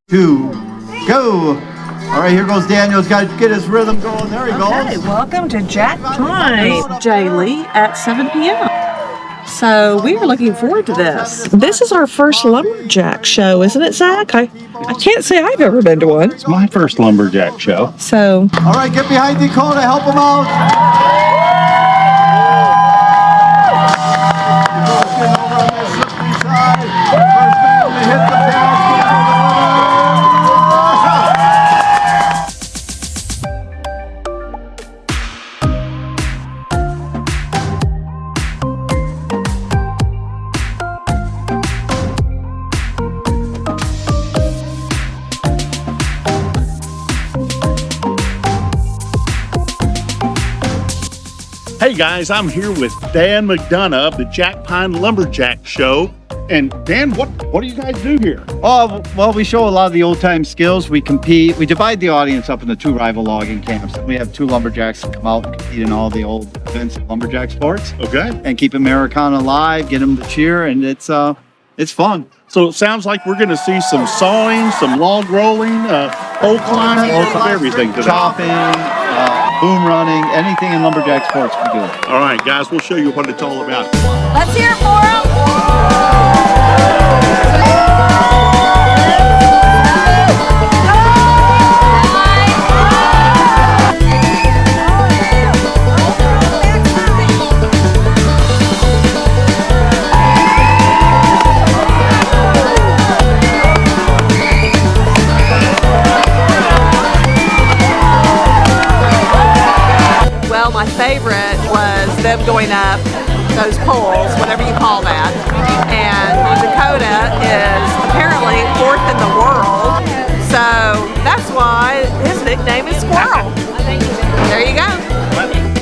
2, go! All right, here goes Daniel. He's got to get his rhythm going. There he goes. Okay, welcome to Jack Pine daily at 7 p.m. So we are looking forward to this. This is our first Lumberjack show, isn't it, Zach? I can't say I've ever been to one. It's my first Lumberjack show. So. All right, get behind Dakota. Help him out. Hey guys, I'm here with Dan McDonough of the Jack Pine Lumberjack Show. And Dan, what do you guys do here? Oh, well, we show a lot of the old-time skills. We compete. We divide the audience up into 2 rival logging camps. We have 2 lumberjacks that come out and compete in all the old events of lumberjack sports. Okay. And keep Americana alive, get them to cheer, and it's fun. So it sounds like we're going to see some sawing, some log rolling, pole climbing, everything today. Chopping, boom running, anything in lumberjack sports we do. All right, guys, we'll show you what it's all about. Let's hear it for him. Well, my favorite was them going up those poles, whatever you call that. And Dakota is apparently 4th in the world, so that's why his nickname is Squirrel. There you go.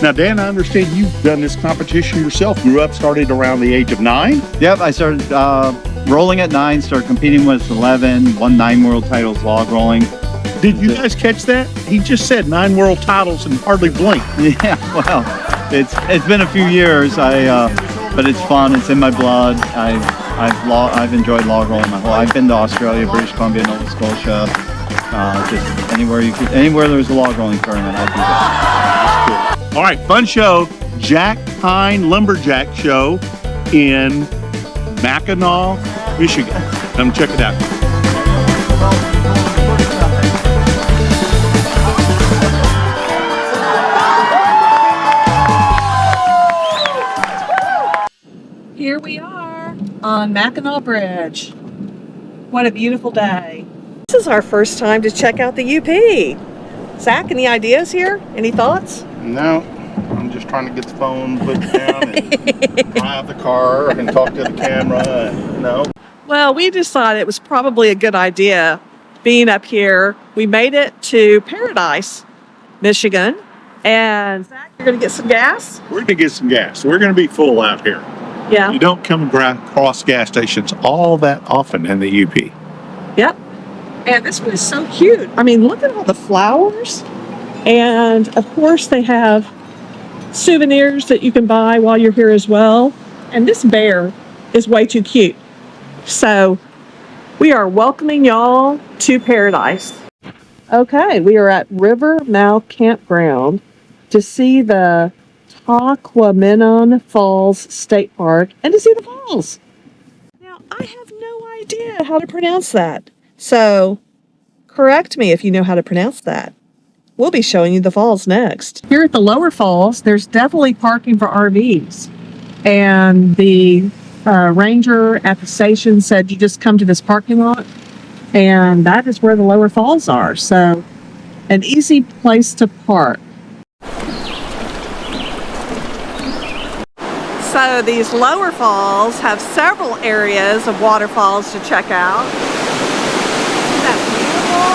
Now, Dan, I understand you've done this competition yourself. Started around the age of 9? Yep, I started rolling at 9, started competing when I was 11, won 9 world titles log rolling. Did you guys catch that? He just said 9 world titles and hardly blinked. Yeah, well, it's been a few years. But it's fun. It's in my blood. I've enjoyed log rolling my whole. I've been to Australia, British Columbia, Nova Scotia. Just anywhere there's a log rolling tournament, I'll be there. Cool. All right, fun show. Jack Pine Lumberjack Show in Mackinac, Michigan. Come check it out. Here we are on Mackinac Bridge. What a beautiful day. This is our first time to check out the UP. Zach, any ideas here? Any thoughts? No, I'm just trying to get the phone put down and drive the car and talk to the camera. No. Well, we decided it was probably a good idea being up here. We made it to Paradise, Michigan. And Zach, you're going to get some gas? We're going to get some gas. We're going to be full out here. Yeah. You don't come across gas stations all that often in the UP. Yep. And this one is so cute. I mean, look at all the flowers. And of course, they have souvenirs that you can buy while you're here as well. And this bear is way too cute. So we are welcoming y'all to Paradise. Okay, we are at River Mouth Campground to see the Tahquamenon Falls State Park and to see the falls. Now, I have no idea how to pronounce that. So, correct me if you know how to pronounce that. We'll be showing you the falls next. Here at the lower falls, there's definitely parking for RVs. And the ranger at the station said you just come to this parking lot, and that is where the lower falls are. So, an easy place to park. So these lower falls have several areas of waterfalls to check out. Isn't that beautiful?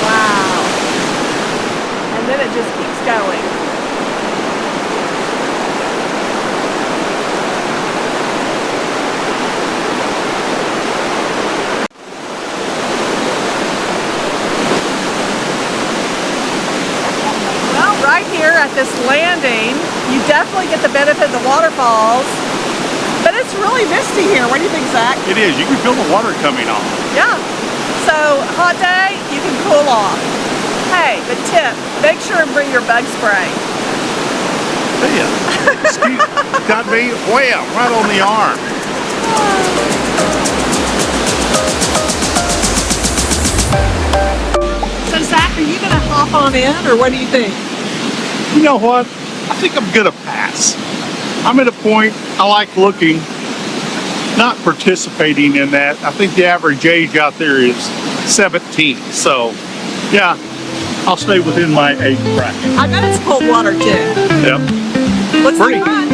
Wow. And then it just keeps going. Well, right here at this landing, you definitely get the benefit of the waterfalls, but it's really misty here. What do you think, Zach? It is. You can feel the water coming off. Yeah. So, hot day, you can cool off. Hey, the tip, make sure and bring your bug spray. See, got me wham right on the arm. So, Zach, are you going to hop on in, or what do you think? You know what? I think I'm gonna pass. I'm at a point I like looking, not participating in that. I think the average age out there is 17. So, yeah, I'll stay within my age bracket. I bet it's cold water, too. Yep. Let's Pretty. run.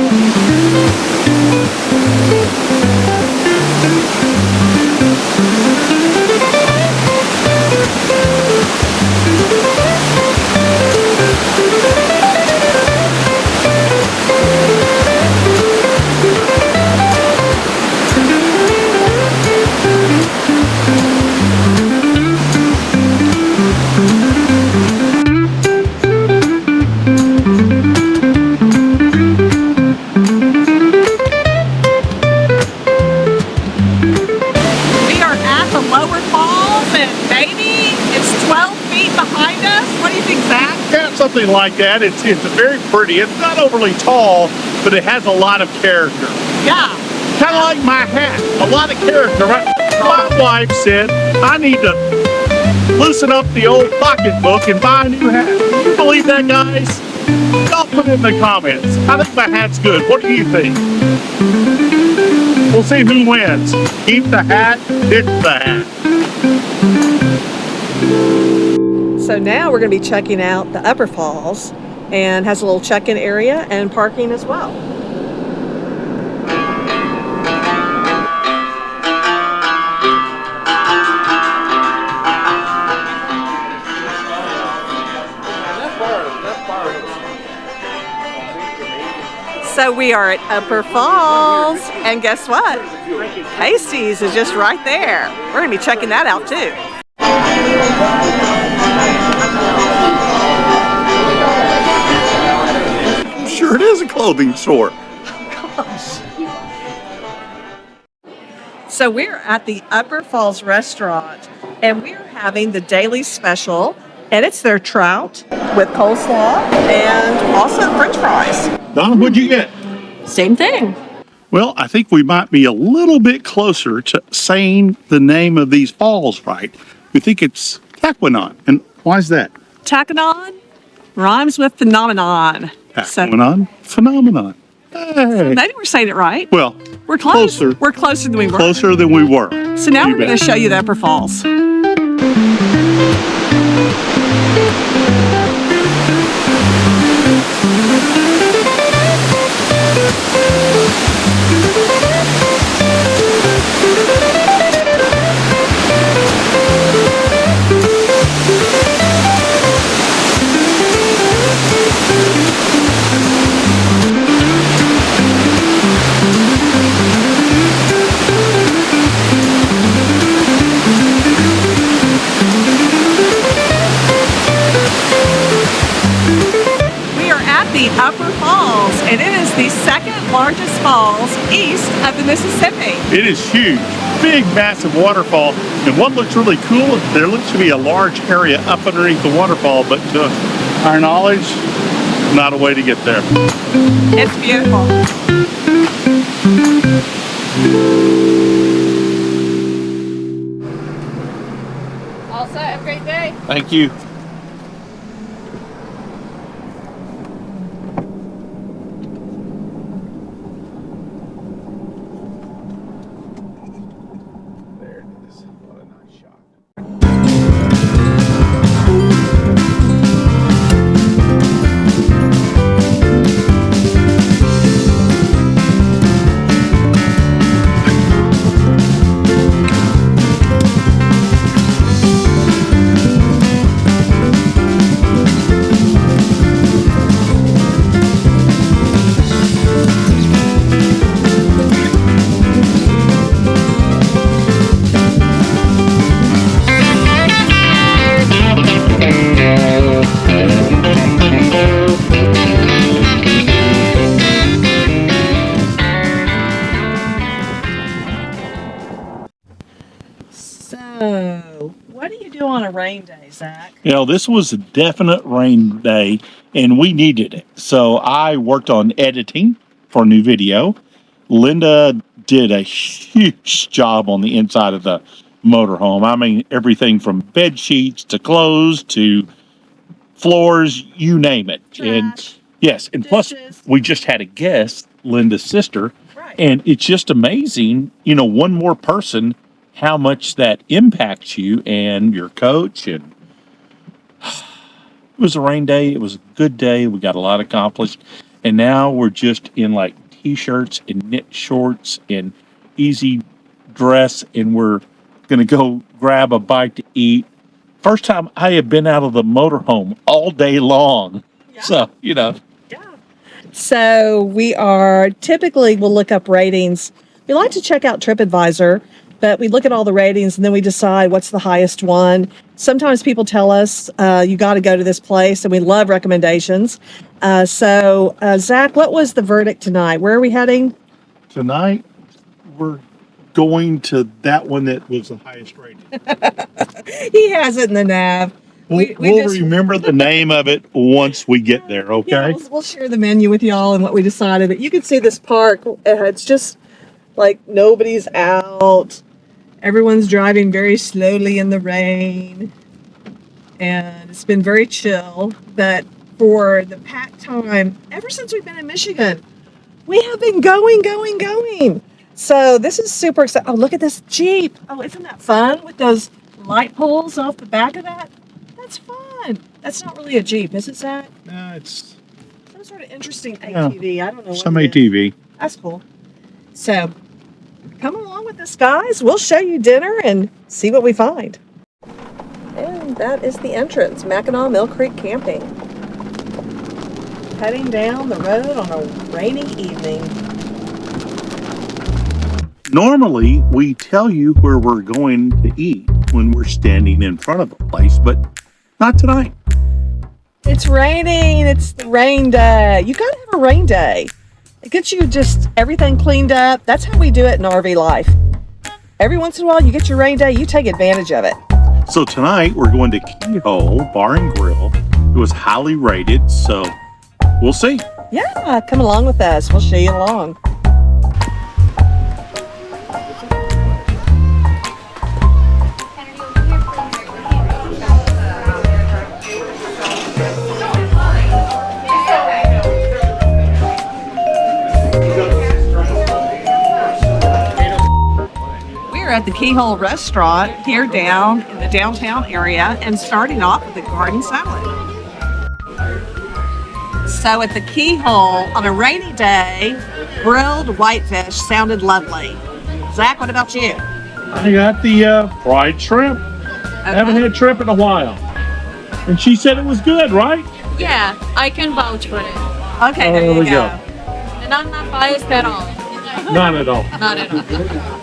Something like that. It's very pretty. It's not overly tall, but it has a lot of character. Yeah. Kind of like my hat. A lot of character. My wife said I need to loosen up the old pocketbook and buy a new hat. Can you believe that, guys? Y'all put it in the comments. I think my hat's good. What do you think? We'll see who wins. Keep the hat, ditch the hat. So now we're going to be checking out the Upper Falls, and has a little check-in area and parking as well. So we are at Upper Falls, and guess what? Pasties is just right there. We're going to be checking that out too. Sure, it is a clothing store. So we're at the Upper Falls restaurant, and we're having the daily special, and it's their trout with coleslaw and also French fries. Donna, what'd you get? Same thing. Well, I think we might be a little bit closer to saying the name of these falls right. We think it's Tahquamenon. And why is that? Tahquamenon rhymes with phenomenon. Tahquamenon phenomenon. Hey. Maybe we're saying it right. Well, we're close. closer. We're closer than we were. Closer than we were. So now we're going to show you the Upper Falls. Upper Falls, and it is the second largest falls east of the Mississippi. It is huge, big, massive waterfall. And what looks really cool is there looks to be a large area up underneath the waterfall, but to our knowledge, not a way to get there. It's beautiful. All set. Have a great day. Thank you. So, what do you do on a rain day, Zach? You know, this was a definite rain day and we needed it. So I worked on editing for a new video. Linda did a huge job on the inside of the motorhome. I mean, everything from bed sheets to clothes to floors, you name it. And Trash, yes, and plus dishes. we just had a guest, Linda's sister, Right. and it's just amazing, you know, one more person, how much that impacts you and your coach. And it was a rain day. It was a good day. We got a lot accomplished. And now we're just in like t-shirts and knit shorts and easy dress. And we're going to go grab a bite to eat. First time I have been out of the motorhome all day long. Yeah. So, you know. Yeah. So we'll look up ratings. We like to check out TripAdvisor, but we look at all the ratings and then we decide what's the highest one. Sometimes people tell us, you got to go to this place, and we love recommendations. So, Zach, what was the verdict tonight? Where are we heading? Tonight, we're going to that one that was the highest rated. He has it in the nav. We'll remember the name of it once we get there, okay? Yeah, we'll share the menu with y'all and what we decided. But you can see this park. It's just like nobody's out. Everyone's driving very slowly in the rain. And it's been very chill. But for the packed time, ever since we've been in Michigan, we have been going. So this is super exciting. Oh, look at this Jeep. Oh, isn't that fun with those light poles off the back of that? That's fun. That's not really a Jeep, is it, Zach? No, it's Some sort of interesting ATV. I don't know what some it is. ATV. That's cool. So, come along with us, guys. We'll show you dinner and see what we find. And that is the entrance, Mackinac Mill Creek Camping. Heading down the road on a rainy evening. Normally, we tell you where we're going to eat when we're standing in front of a place, but not tonight. It's raining. It's the rain day. You gotta have a rain day. It gets you just everything cleaned up. That's how we do it in RV life. Every once in a while, you get your rain day, you take advantage of it. So tonight, we're going to Keyhole Bar and Grill. It was highly rated, so we'll see. Yeah, come along with us. We'll show you along. At the Keyhole restaurant here down in the downtown area, and starting off with the garden salad. So at the Keyhole on a rainy day, grilled whitefish sounded lovely. Zach, what about you? I got the fried shrimp. I haven't had shrimp in a while. And she said it was good, right? Yeah, I can vouch for it. Okay, there you go. And I'm not biased at all. Not at all. Not at all.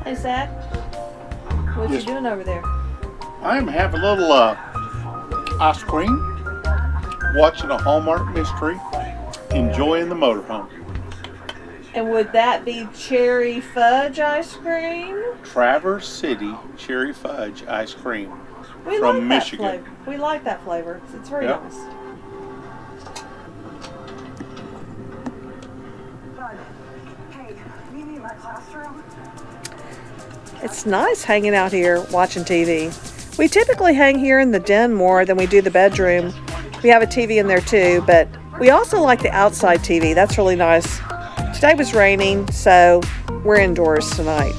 Hey Zach, what you doing over there? I'm having a little ice cream, watching a Hallmark mystery, enjoying the motorhome. And would that be cherry fudge ice cream? Traverse City Cherry Fudge Ice Cream We from like Michigan. That flavor. We like that flavor. It's very Yep. nice. It's nice hanging out here watching TV. We typically hang here in the den more than we do the bedroom. We have a TV in there too, but we also like the outside TV. That's really nice. Today was raining, so we're indoors tonight.